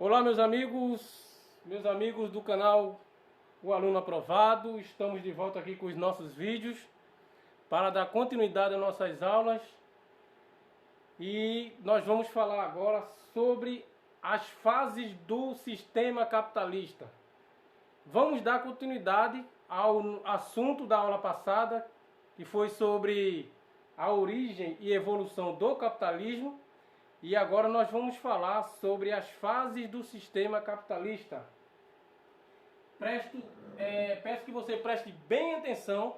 Olá, meus amigos do canal O Aluno Aprovado. Estamos de volta aqui com os nossos vídeos para dar continuidade às nossas aulas. E nós vamos falar agora sobre as fases do sistema capitalista. Vamos dar continuidade ao assunto da aula passada, que foi sobre a origem e evolução do capitalismo. E agora nós vamos falar sobre as fases do sistema capitalista. Peço que você preste bem atenção,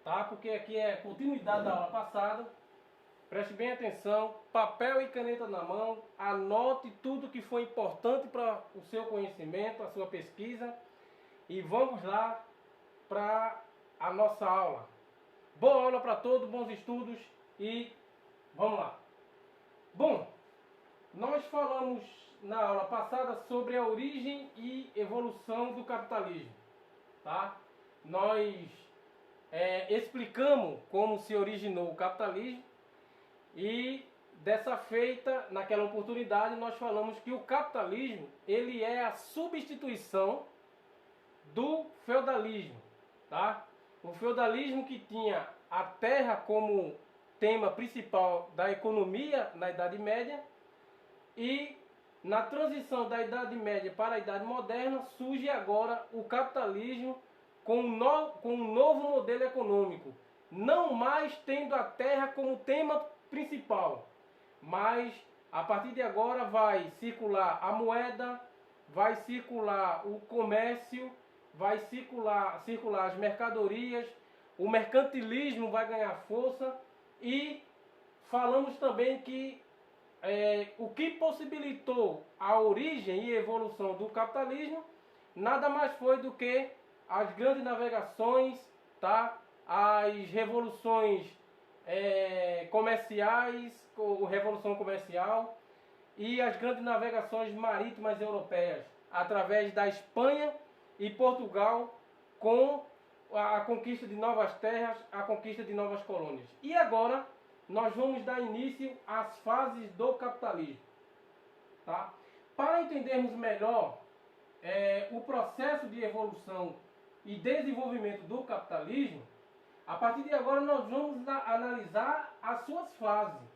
tá? Porque aqui é continuidade da aula passada. Preste bem atenção, papel e caneta na mão, anote tudo que foi importante para o seu conhecimento, a sua pesquisa. E vamos lá para a nossa aula. Boa aula para todos, bons estudos e vamos lá. Bom, nós falamos na aula passada sobre a origem e evolução do capitalismo, tá? Nós explicamos como se originou o capitalismo e dessa feita, naquela oportunidade, nós falamos que o capitalismo ele é a substituição do feudalismo, tá? O feudalismo que tinha a terra como tema principal da economia na Idade Média, e na transição da Idade Média para a Idade Moderna surge agora o capitalismo com um novo modelo econômico, não mais tendo a terra como tema principal, mas a partir de agora vai circular a moeda, vai circular o comércio, vai circular as mercadorias, o mercantilismo vai ganhar força. E falamos também que o que possibilitou a origem e evolução do capitalismo nada mais foi do que as grandes navegações, tá? As revoluções comerciais, a Revolução Comercial e as grandes navegações marítimas europeias, através da Espanha e Portugal, com a conquista de novas terras, a conquista de novas colônias. E agora nós vamos dar início às fases do capitalismo, tá? Para entendermos melhor o processo de evolução e desenvolvimento do capitalismo, a partir de agora nós vamos analisar as suas fases,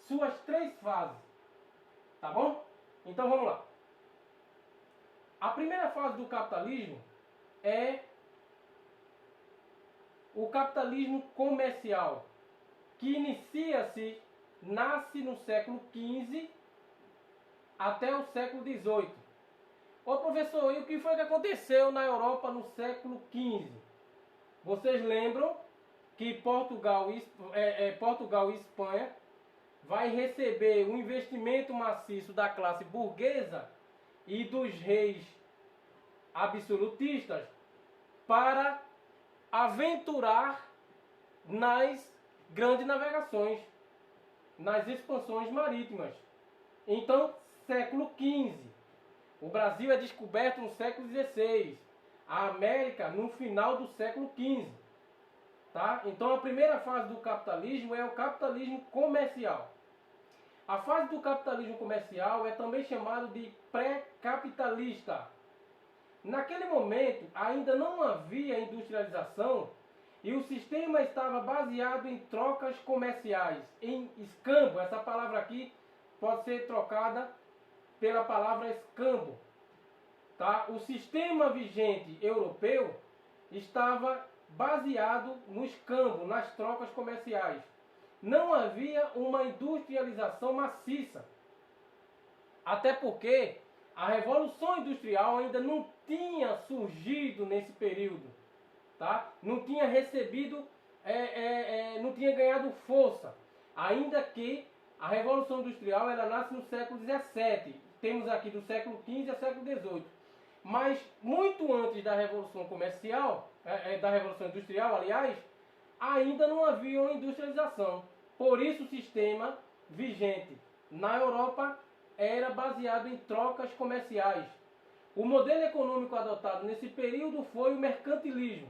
suas 3 fases, tá bom? Então vamos lá. A primeira fase do capitalismo é o capitalismo comercial, que nasce no século XV até o século XVIII. Ô professor, e o que foi que aconteceu na Europa no século XV? Vocês lembram que Portugal e Espanha vai receber um investimento maciço da classe burguesa e dos reis absolutistas para aventurar nas grandes navegações, nas expansões marítimas. Então, século XV. O Brasil é descoberto no século XVI. A América no final do século XV. Tá? Então, a primeira fase do capitalismo é o capitalismo comercial. A fase do capitalismo comercial é também chamado de pré-capitalista. Naquele momento, ainda não havia industrialização e o sistema estava baseado em trocas comerciais, em escambo. Essa palavra aqui pode ser trocada pela palavra escambo. Tá? O sistema vigente europeu estava baseado no escambo, nas trocas comerciais. Não havia uma industrialização maciça. Até porque a Revolução Industrial ainda não tinha surgido nesse período, tá? Não tinha recebido, não tinha ganhado força. Ainda que a Revolução Industrial ela nasce no século XVII. Temos aqui do século XV ao século XVIII. Mas muito antes da Revolução Comercial, da Revolução Industrial, aliás, ainda não havia uma industrialização. Por isso o sistema vigente na Europa era baseado em trocas comerciais. O modelo econômico adotado nesse período foi o mercantilismo.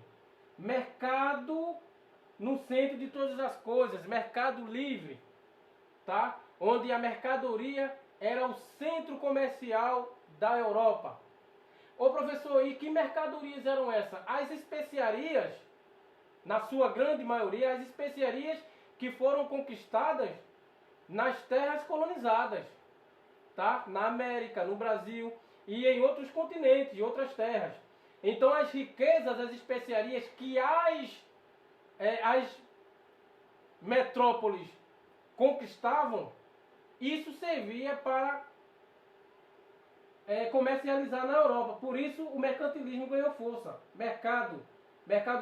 Mercado no centro de todas as coisas, mercado livre, tá? Onde a mercadoria era o centro comercial da Europa. Ô professor, e que mercadorias eram essas? As especiarias, na sua grande maioria, as especiarias que foram conquistadas nas terras colonizadas, tá? Na América, no Brasil e em outros continentes, em outras terras. Então as riquezas, as especiarias que as metrópoles conquistavam, isso servia para comercializar na Europa. Por isso o mercantilismo ganhou força. Mercado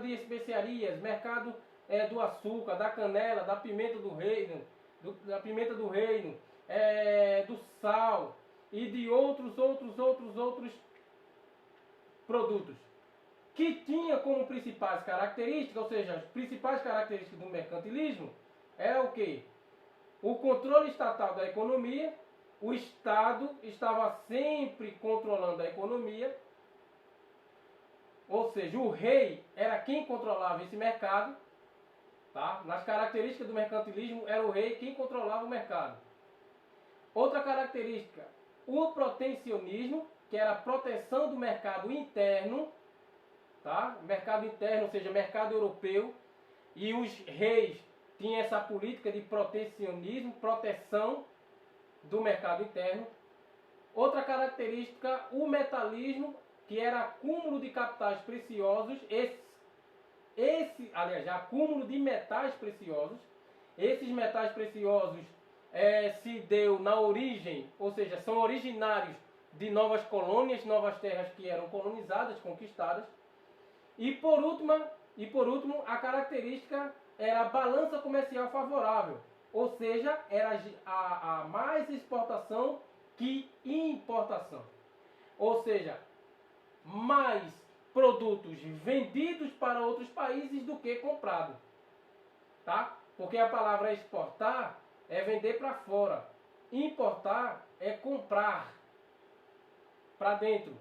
de especiarias, mercado do açúcar, da canela, da pimenta do reino, do sal e de outros produtos que tinha como principais características, ou seja, as principais características do mercantilismo é o que? O controle estatal da economia. O Estado estava sempre controlando a economia, ou seja, o rei era quem controlava esse mercado, tá? Nas características do mercantilismo, era o rei quem controlava o mercado. Outra característica, o protecionismo, que era a proteção do mercado interno, tá? Mercado interno, ou seja, mercado europeu, e os reis tinham essa política de protecionismo, proteção do mercado interno. Outra característica, o metalismo, que era acúmulo de capitais preciosos, acúmulo de metais preciosos. Esses metais preciosos se deu na origem, ou seja, são originários de novas colônias, novas terras que eram colonizadas, conquistadas. E por último, a característica era a balança comercial favorável, ou seja, era a mais exportação que importação. Ou seja, mais produtos vendidos para outros países do que comprado, tá? Porque a palavra exportar é vender para fora, importar é comprar para dentro,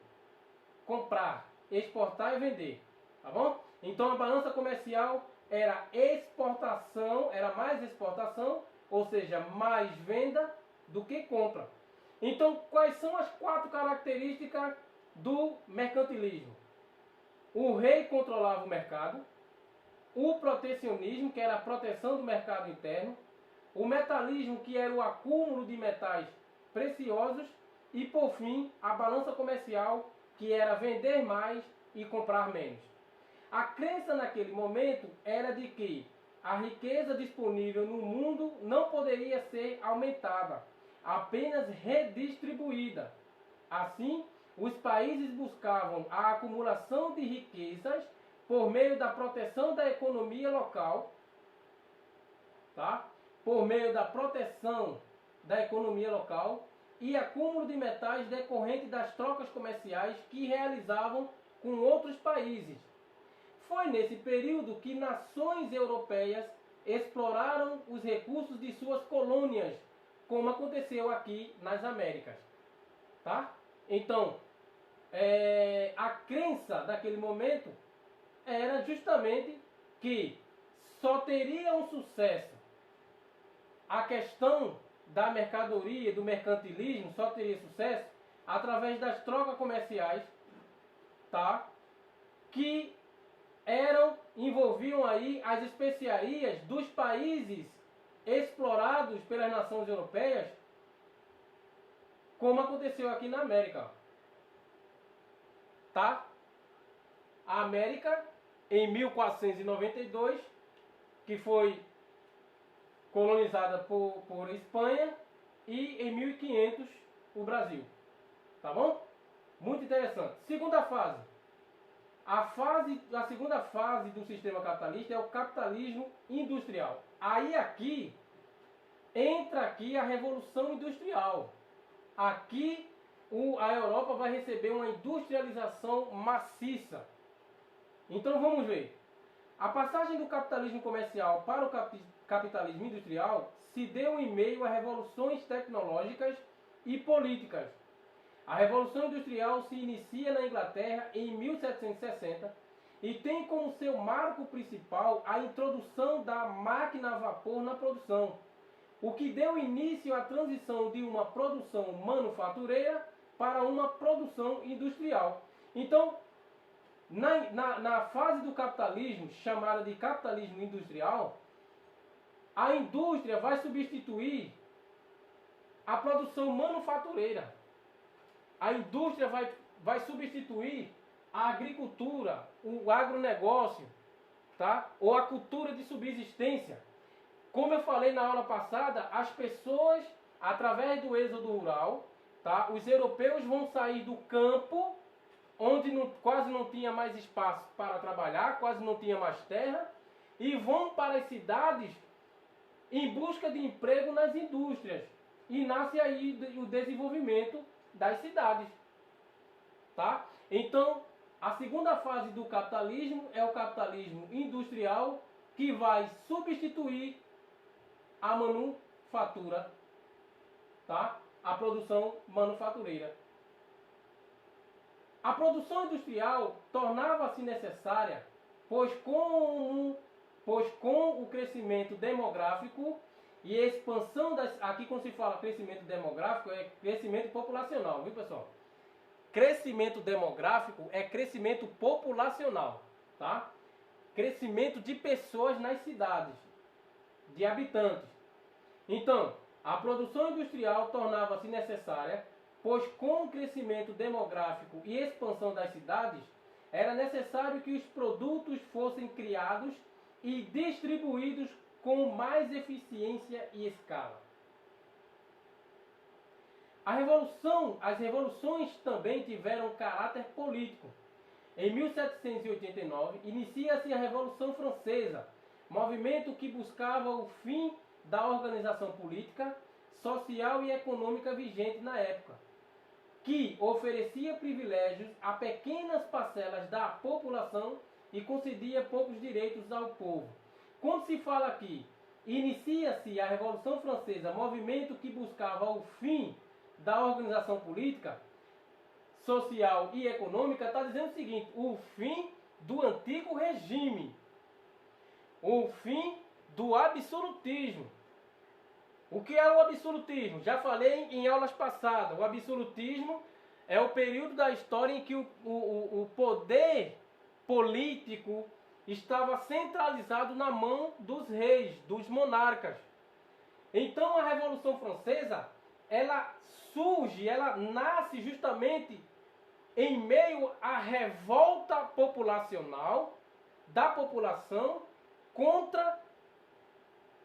comprar, exportar é vender, tá bom? Então a balança comercial era exportação, era mais exportação, ou seja, mais venda do que compra. Então, quais são as 4 características do mercantilismo? O rei controlava o mercado, o protecionismo, que era a proteção do mercado interno, o metalismo, que era o acúmulo de metais preciosos, e por fim, a balança comercial, que era vender mais e comprar menos. A crença naquele momento era de que a riqueza disponível no mundo não poderia ser aumentada, apenas redistribuída. Assim, os países buscavam a acumulação de riquezas por meio da proteção da economia local, tá? Por meio da proteção da economia local e acúmulo de metais decorrente das trocas comerciais que realizavam com outros países. Foi nesse período que nações europeias exploraram os recursos de suas colônias, como aconteceu aqui nas Américas, tá? Então, a crença daquele momento era justamente que só teria um sucesso a questão da mercadoria, do mercantilismo, só teria sucesso através das trocas comerciais, tá? Que envolviam aí as especiarias dos países explorados pelas nações europeias, como aconteceu aqui na América, tá? A América, em 1492, que foi colonizada por Espanha, e em 1500 o Brasil, tá bom? Muito interessante. Segunda fase. A segunda fase do sistema capitalista é o capitalismo industrial. Aí entra a Revolução Industrial. Aqui a Europa vai receber uma industrialização maciça. Então vamos ver. A passagem do capitalismo comercial para o capitalismo industrial se deu em meio a revoluções tecnológicas e políticas. A Revolução Industrial se inicia na Inglaterra em 1760 e tem como seu marco principal a introdução da máquina a vapor na produção, o que deu início à transição de uma produção manufatureira para uma produção industrial. Então, na fase do capitalismo, chamada de capitalismo industrial, a indústria vai substituir a produção manufatureira. A indústria vai substituir a agricultura, o agronegócio, tá? Ou a cultura de subsistência. Como eu falei na aula passada, as pessoas, através do êxodo rural, tá? Os europeus vão sair do campo, onde quase não tinha mais espaço para trabalhar, quase não tinha mais terra, e vão para as cidades em busca de emprego nas indústrias. E nasce aí o desenvolvimento das cidades. Tá? Então, a segunda fase do capitalismo é o capitalismo industrial, que vai substituir a manufatura, tá? A produção manufatureira. A produção industrial tornava-se necessária, pois com o crescimento demográfico e expansão aqui quando se fala crescimento demográfico é crescimento populacional, viu pessoal? Crescimento demográfico é crescimento populacional, tá? Crescimento de pessoas nas cidades, de habitantes. Então, a produção industrial tornava-se necessária, pois com o crescimento demográfico e expansão das cidades, era necessário que os produtos fossem criados e distribuídos com mais eficiência e escala. As revoluções também tiveram caráter político. Em 1789, inicia-se a Revolução Francesa, movimento que buscava o fim da organização política, social e econômica vigente na época, que oferecia privilégios a pequenas parcelas da população e concedia poucos direitos ao povo. Quando se fala aqui, inicia-se a Revolução Francesa, movimento que buscava o fim da organização política, social e econômica, está dizendo o seguinte: o fim do antigo regime, o fim do absolutismo. O que é o absolutismo? Já falei em aulas passadas. O absolutismo é o período da história em que o poder político estava centralizado na mão dos reis, dos monarcas. Então a Revolução Francesa, ela surge, ela nasce justamente em meio à revolta populacional da população contra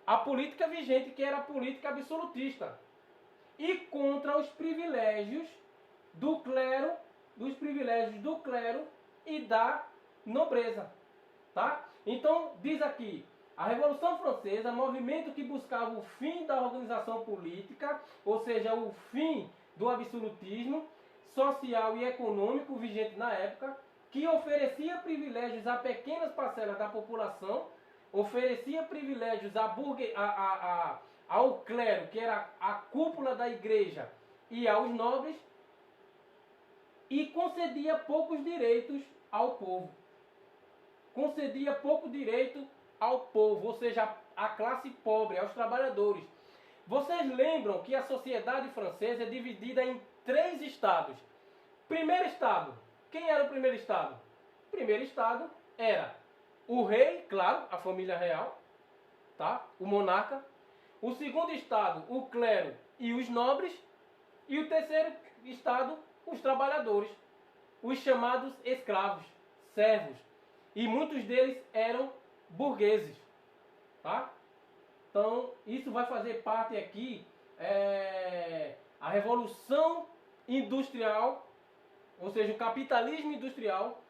a política vigente, que era a política absolutista, e contra os privilégios do clero, e da nobreza, tá? Então diz aqui: a Revolução Francesa, movimento que buscava o fim da organização política, ou seja, o fim do absolutismo social e econômico vigente na época, que oferecia privilégios a pequenas parcelas da população, oferecia privilégios ao clero, que era a cúpula da igreja, e aos nobres, e concedia poucos direitos ao povo. Concedia pouco direito ao povo, ou seja, à classe pobre, aos trabalhadores. Vocês lembram que a sociedade francesa é dividida em 3 estados. Primeiro estado. Quem era o primeiro estado? O primeiro estado era o rei, claro, a família real, tá? O monarca. O segundo estado, o clero e os nobres. E o terceiro estado, os trabalhadores, os chamados escravos, servos. E muitos deles eram burgueses, tá? Então, isso vai fazer parte aqui, a Revolução Industrial, ou seja, o capitalismo industrial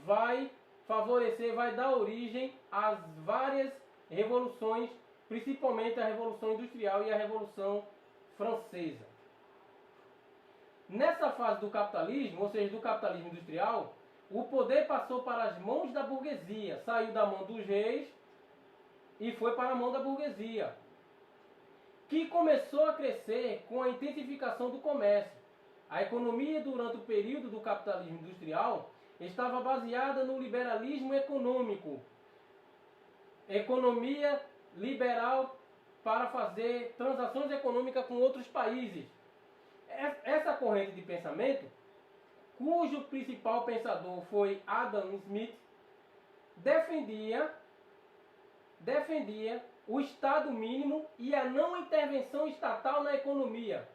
vai favorecer, vai dar origem às várias revoluções, principalmente a Revolução Industrial e a Revolução Francesa. Nessa fase do capitalismo, ou seja, do capitalismo industrial, o poder passou para as mãos da burguesia, saiu da mão dos reis e foi para a mão da burguesia, que começou a crescer com a intensificação do comércio. A economia durante o período do capitalismo industrial estava baseada no liberalismo econômico. Economia liberal para fazer transações econômicas com outros países. Essa corrente de pensamento, cujo principal pensador foi Adam Smith, defendia o Estado mínimo e a não intervenção estatal na economia.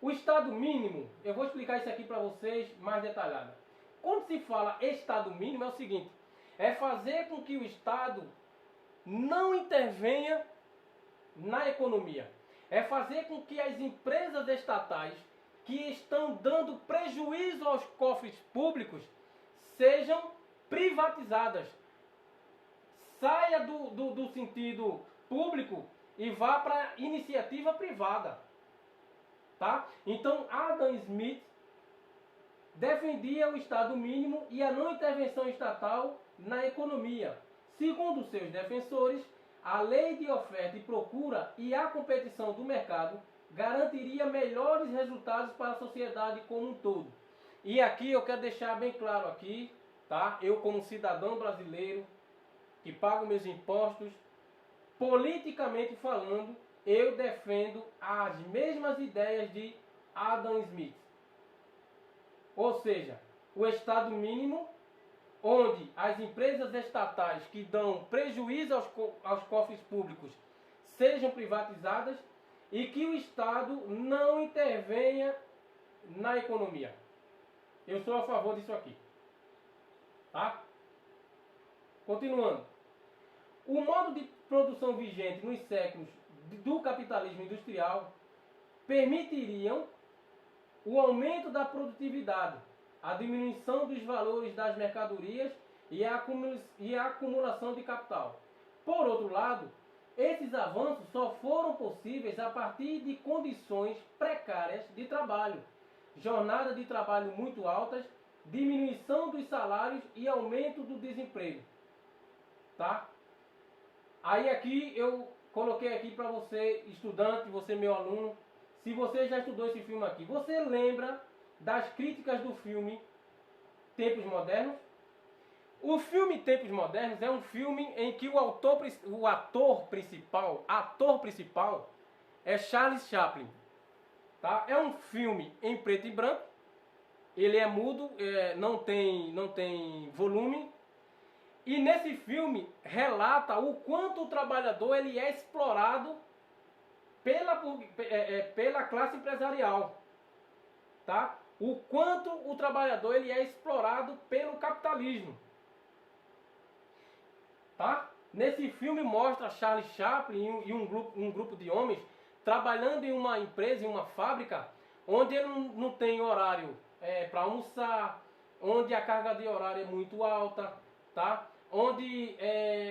O Estado mínimo, eu vou explicar isso aqui para vocês mais detalhado. Quando se fala Estado mínimo é o seguinte, é fazer com que o Estado não intervenha na economia. É fazer com que as empresas estatais que estão dando prejuízo aos cofres públicos sejam privatizadas. Saia do sentido público e vá para a iniciativa privada. Tá? Então, Adam Smith defendia o Estado mínimo e a não intervenção estatal na economia. Segundo seus defensores, a lei de oferta e procura e a competição do mercado garantiria melhores resultados para a sociedade como um todo. E aqui eu quero deixar bem claro aqui, tá? Eu como cidadão brasileiro que pago meus impostos, politicamente falando, eu defendo as mesmas ideias de Adam Smith. Ou seja, o Estado mínimo, onde as empresas estatais que dão prejuízo aos cofres públicos sejam privatizadas e que o Estado não intervenha na economia. Eu sou a favor disso aqui. Tá? Continuando. O modo de produção vigente nos séculos do capitalismo industrial permitiriam o aumento da produtividade, a diminuição dos valores das mercadorias e a acumulação de capital. Por outro lado, esses avanços só foram possíveis a partir de condições precárias de trabalho, jornadas de trabalho muito altas, diminuição dos salários e aumento do desemprego. Tá? Aí aqui eu coloquei aqui para você, estudante, você meu aluno, se você já estudou esse filme aqui, você lembra das críticas do filme Tempos Modernos? O filme Tempos Modernos é um filme em que o ator principal é Charles Chaplin. Tá? É um filme em preto e branco, ele é mudo, não tem volume. E nesse filme relata o quanto o trabalhador ele é explorado pela classe empresarial. Tá? O quanto o trabalhador ele é explorado pelo capitalismo. Tá? Nesse filme mostra Charles Chaplin e um grupo de homens trabalhando em uma empresa, em uma fábrica, onde ele não tem horário para almoçar, onde a carga de horário é muito alta, tá? Onde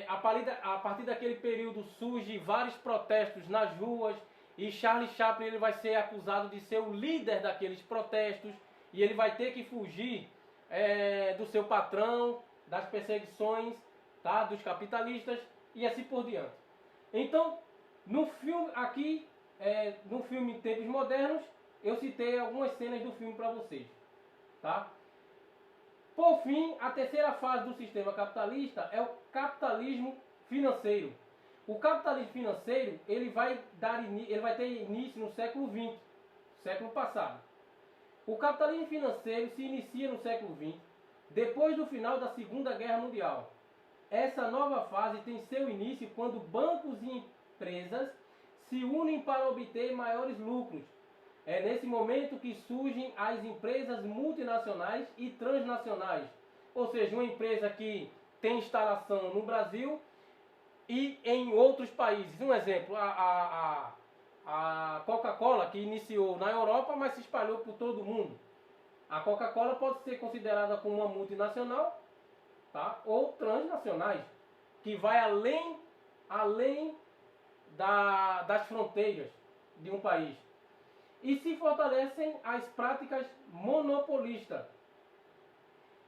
a partir daquele período surgem vários protestos nas ruas e Charles Chaplin ele vai ser acusado de ser o líder daqueles protestos e ele vai ter que fugir do seu patrão, das perseguições, tá? Dos capitalistas e assim por diante. Então, no filme aqui, no filme Tempos Modernos, eu citei algumas cenas do filme para vocês, tá? Por fim, a terceira fase do sistema capitalista é o capitalismo financeiro. O capitalismo financeiro ele vai ter início no século XX, século passado. O capitalismo financeiro se inicia no século XX, depois do final da Segunda Guerra Mundial. Essa nova fase tem seu início quando bancos e empresas se unem para obter maiores lucros. É nesse momento que surgem as empresas multinacionais e transnacionais. Ou seja, uma empresa que tem instalação no Brasil e em outros países. Um exemplo, a Coca-Cola, que iniciou na Europa, mas se espalhou por todo o mundo. A Coca-Cola pode ser considerada como uma multinacional, tá? Ou transnacionais, que vai além das fronteiras de um país. E se fortalecem as práticas monopolistas.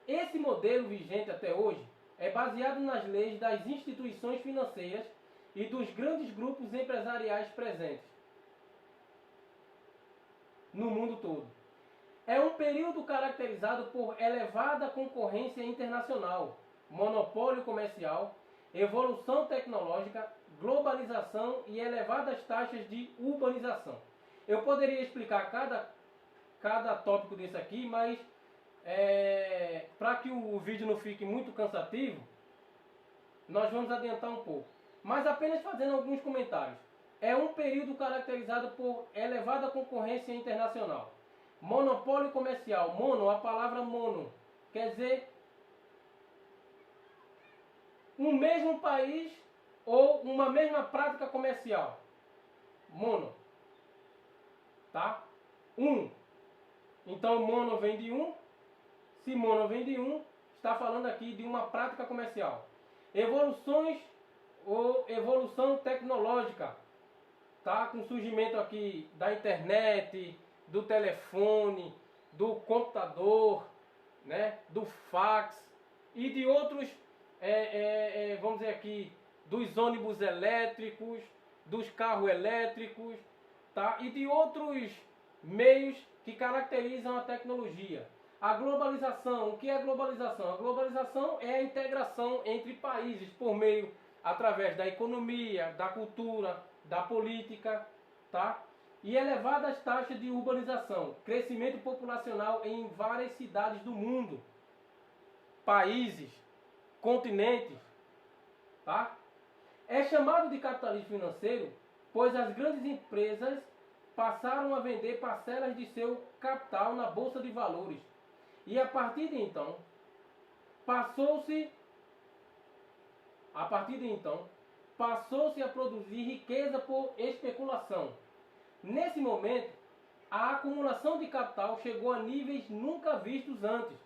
Esse modelo vigente até hoje é baseado nas leis das instituições financeiras e dos grandes grupos empresariais presentes no mundo todo. É um período caracterizado por elevada concorrência internacional, monopólio comercial, evolução tecnológica, globalização e elevadas taxas de urbanização. Eu poderia explicar cada tópico desse aqui, mas para que o vídeo não fique muito cansativo, nós vamos adiantar um pouco. Mas apenas fazendo alguns comentários. É um período caracterizado por elevada concorrência internacional. Monopólio comercial. Mono, a palavra mono, quer dizer um mesmo país ou uma mesma prática comercial. Mono. Tá? Um. Então mono vem de um. Se mono vem de um, está falando aqui de uma prática comercial. Evoluções ou evolução tecnológica. Tá? Com o surgimento aqui da internet, do telefone, do computador, né? Do fax e de outros, vamos dizer aqui, dos ônibus elétricos, dos carros elétricos, tá? E de outros meios que caracterizam a tecnologia. A globalização, o que é globalização? A globalização é a integração entre países por meio, através da economia, da cultura, da política, tá? E elevadas taxas de urbanização, crescimento populacional em várias cidades do mundo, países, continentes, tá? É chamado de capitalismo financeiro, pois as grandes empresas passaram a vender parcelas de seu capital na bolsa de valores. E a partir de então, passou-se a produzir riqueza por especulação. Nesse momento, a acumulação de capital chegou a níveis nunca vistos antes.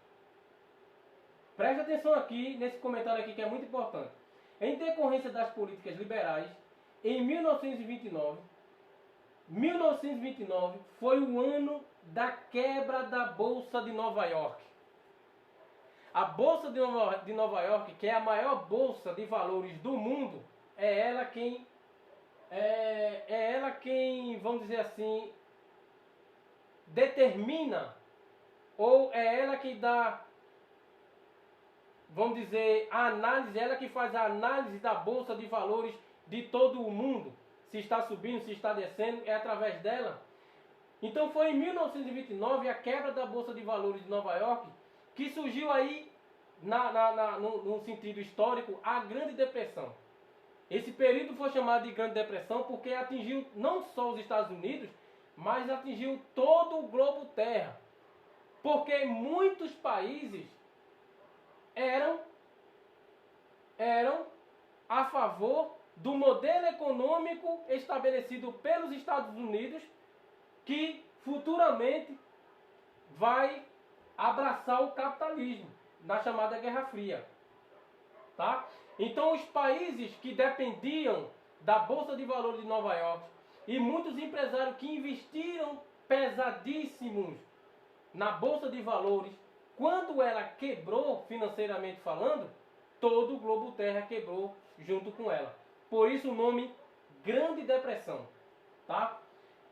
Preste atenção aqui nesse comentário aqui que é muito importante. Em decorrência das políticas liberais, em 1929 foi o ano da quebra da Bolsa de Nova York. A Bolsa de Nova York, que é a maior bolsa de valores do mundo, é ela quem, vamos dizer assim, determina, ou é ela que dá, vamos dizer, a análise, ela que faz a análise da Bolsa de Valores de todo o mundo. Se está subindo, se está descendo, é através dela. Então foi em 1929 a quebra da Bolsa de Valores de Nova York que surgiu aí, no sentido histórico, a Grande Depressão. Esse período foi chamado de Grande Depressão porque atingiu não só os Estados Unidos, mas atingiu todo o globo terra. Porque muitos países eram a favor do modelo econômico estabelecido pelos Estados Unidos, que futuramente vai abraçar o capitalismo na chamada Guerra Fria. Tá? Então os países que dependiam da Bolsa de Valores de Nova York e muitos empresários que investiram pesadíssimos na Bolsa de Valores, quando ela quebrou financeiramente falando, todo o globo terra quebrou junto com ela. Por isso o nome Grande Depressão. Tá?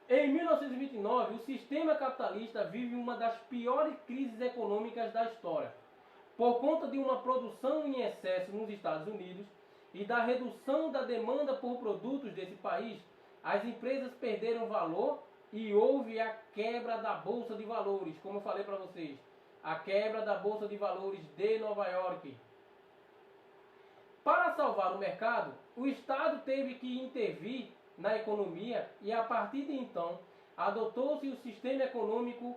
Em 1929, o sistema capitalista vive uma das piores crises econômicas da história. Por conta de uma produção em excesso nos Estados Unidos e da redução da demanda por produtos desse país, as empresas perderam valor e houve a quebra da Bolsa de Valores, como eu falei para vocês. A quebra da Bolsa de Valores de Nova York. Para salvar o mercado, o Estado teve que intervir na economia e a partir de então adotou-se o sistema econômico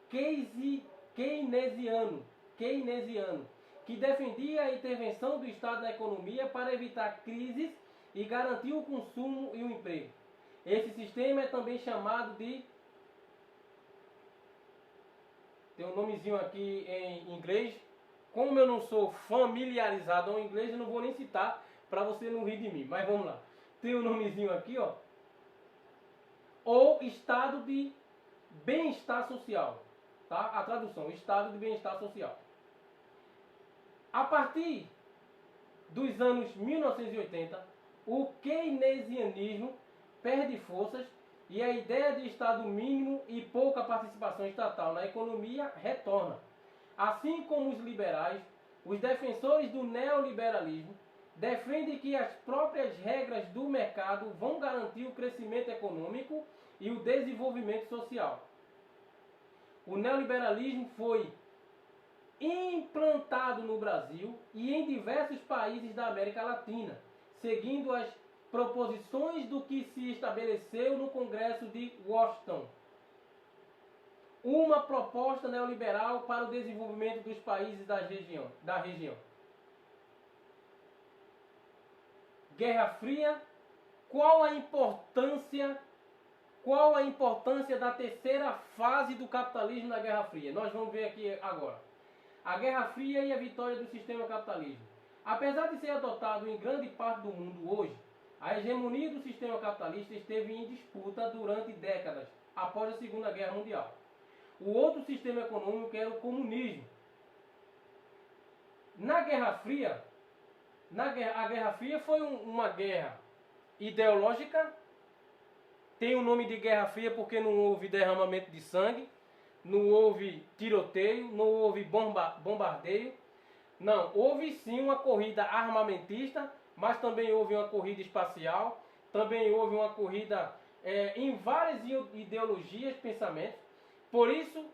keynesiano, que defendia a intervenção do Estado na economia para evitar crises e garantir o consumo e o emprego. Esse sistema é também chamado de... Tem um nomezinho aqui em inglês. Como eu não sou familiarizado ao inglês, eu não vou nem citar para você não rir de mim. Mas vamos lá. Tem um nomezinho aqui, ó. Ou estado de bem-estar social. Tá? A tradução, estado de bem-estar social. A partir dos anos 1980, o keynesianismo perde forças e a ideia de Estado mínimo e pouca participação estatal na economia retorna. Assim como os liberais, os defensores do neoliberalismo defende que as próprias regras do mercado vão garantir o crescimento econômico e o desenvolvimento social. O neoliberalismo foi implantado no Brasil e em diversos países da América Latina, seguindo as proposições do que se estabeleceu no Congresso de Washington. Uma proposta neoliberal para o desenvolvimento dos países da região. Guerra Fria. Qual a importância da terceira fase do capitalismo na Guerra Fria? Nós vamos ver aqui agora. A Guerra Fria e a vitória do sistema capitalista. Apesar de ser adotado em grande parte do mundo hoje, a hegemonia do sistema capitalista esteve em disputa durante décadas, após a Segunda Guerra Mundial. O outro sistema econômico era o comunismo. Na Guerra Fria, a Guerra Fria foi uma guerra ideológica. Tem o nome de Guerra Fria porque não houve derramamento de sangue, não houve tiroteio, não houve bombardeio. Não, houve sim uma corrida armamentista, mas também houve uma corrida espacial, também houve uma corrida em várias ideologias, pensamentos. Por isso,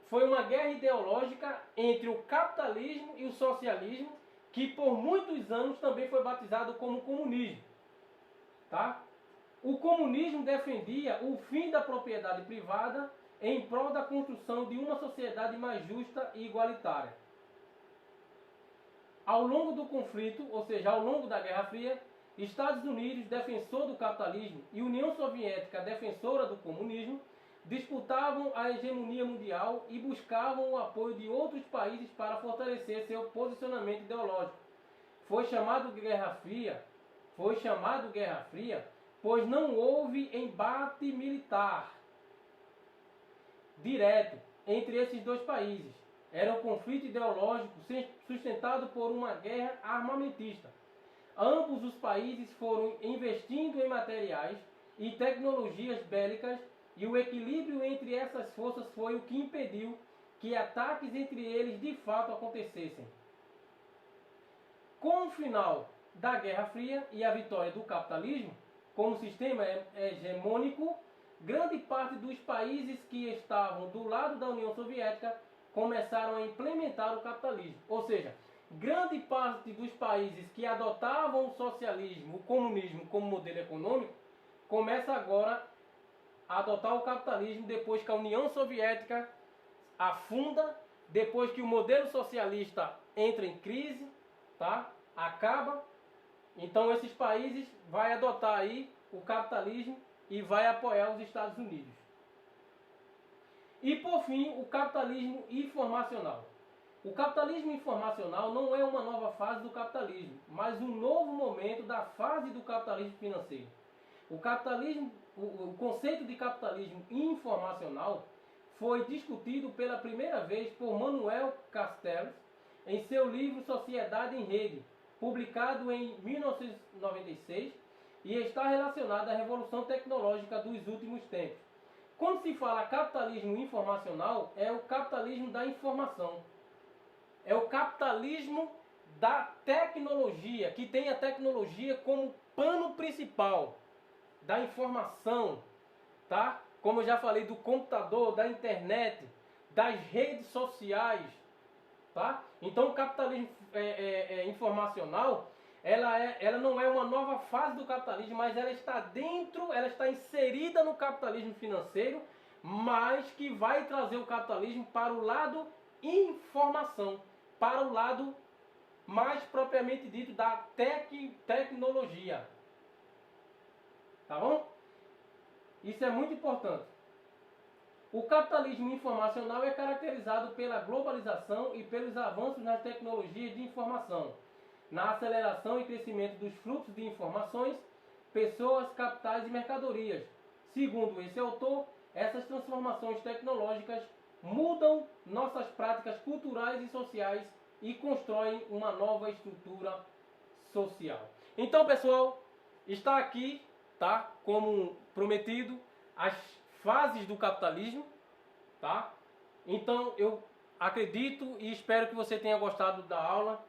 foi uma guerra ideológica entre o capitalismo e o socialismo, que por muitos anos também foi batizado como comunismo. Tá? O comunismo defendia o fim da propriedade privada em prol da construção de uma sociedade mais justa e igualitária. Ao longo do conflito, ou seja, ao longo da Guerra Fria, Estados Unidos, defensor do capitalismo, e União Soviética, defensora do comunismo, disputavam a hegemonia mundial e buscavam o apoio de outros países para fortalecer seu posicionamento ideológico. Foi chamado Guerra Fria, pois não houve embate militar direto entre esses dois países. Era um conflito ideológico sustentado por uma guerra armamentista. Ambos os países foram investindo em materiais e tecnologias bélicas, e o equilíbrio entre essas forças foi o que impediu que ataques entre eles de fato acontecessem. Com o final da Guerra Fria e a vitória do capitalismo como sistema hegemônico, grande parte dos países que estavam do lado da União Soviética começaram a implementar o capitalismo. Ou seja, grande parte dos países que adotavam o socialismo, o comunismo como modelo econômico, começa agora a adotar o capitalismo depois que a União Soviética afunda, depois que o modelo socialista entra em crise, tá? Acaba. Então esses países vão adotar aí o capitalismo e vai apoiar os Estados Unidos. E por fim, o capitalismo informacional. O capitalismo informacional não é uma nova fase do capitalismo, mas um novo momento da fase do capitalismo financeiro. O conceito de capitalismo informacional foi discutido pela primeira vez por Manuel Castells em seu livro Sociedade em Rede, publicado em 1996, e está relacionado à revolução tecnológica dos últimos tempos. Quando se fala capitalismo informacional, é o capitalismo da informação. É o capitalismo da tecnologia, que tem a tecnologia como pano principal da informação, tá? Como eu já falei, do computador, da internet, das redes sociais, tá? Então o capitalismo informacional, ela não é uma nova fase do capitalismo, mas ela está inserida no capitalismo financeiro, mas que vai trazer o capitalismo para o lado informação, para o lado mais propriamente dito da tecnologia. Tá bom? Isso é muito importante. O capitalismo informacional é caracterizado pela globalização e pelos avanços nas tecnologias de informação, na aceleração e crescimento dos fluxos de informações, pessoas, capitais e mercadorias. Segundo esse autor, essas transformações tecnológicas mudam nossas práticas culturais e sociais e constroem uma nova estrutura social. Então, pessoal, está aqui, tá, como prometido, as fases do capitalismo, tá? Então, eu acredito e espero que você tenha gostado da aula.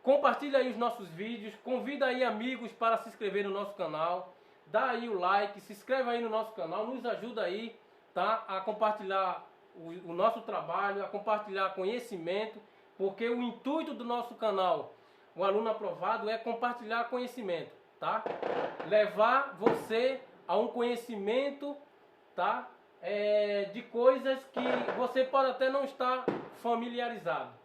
Compartilha aí os nossos vídeos, convida aí amigos para se inscrever no nosso canal, dá aí o like, se inscreve aí no nosso canal, nos ajuda aí, tá? A compartilhar o nosso trabalho, a compartilhar conhecimento, porque o intuito do nosso canal, o Aluno Aprovado, é compartilhar conhecimento, tá? Levar você a um conhecimento, tá? De coisas que você pode até não estar familiarizado,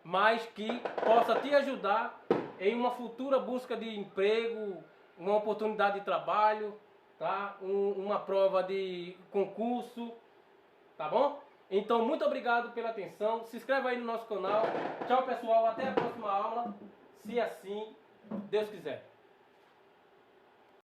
mas que possa te ajudar em uma futura busca de emprego, uma oportunidade de trabalho, tá? Uma prova de concurso, tá bom? Então, muito obrigado pela atenção. Se inscreva aí no nosso canal. Tchau, pessoal. Até a próxima aula, se assim Deus quiser.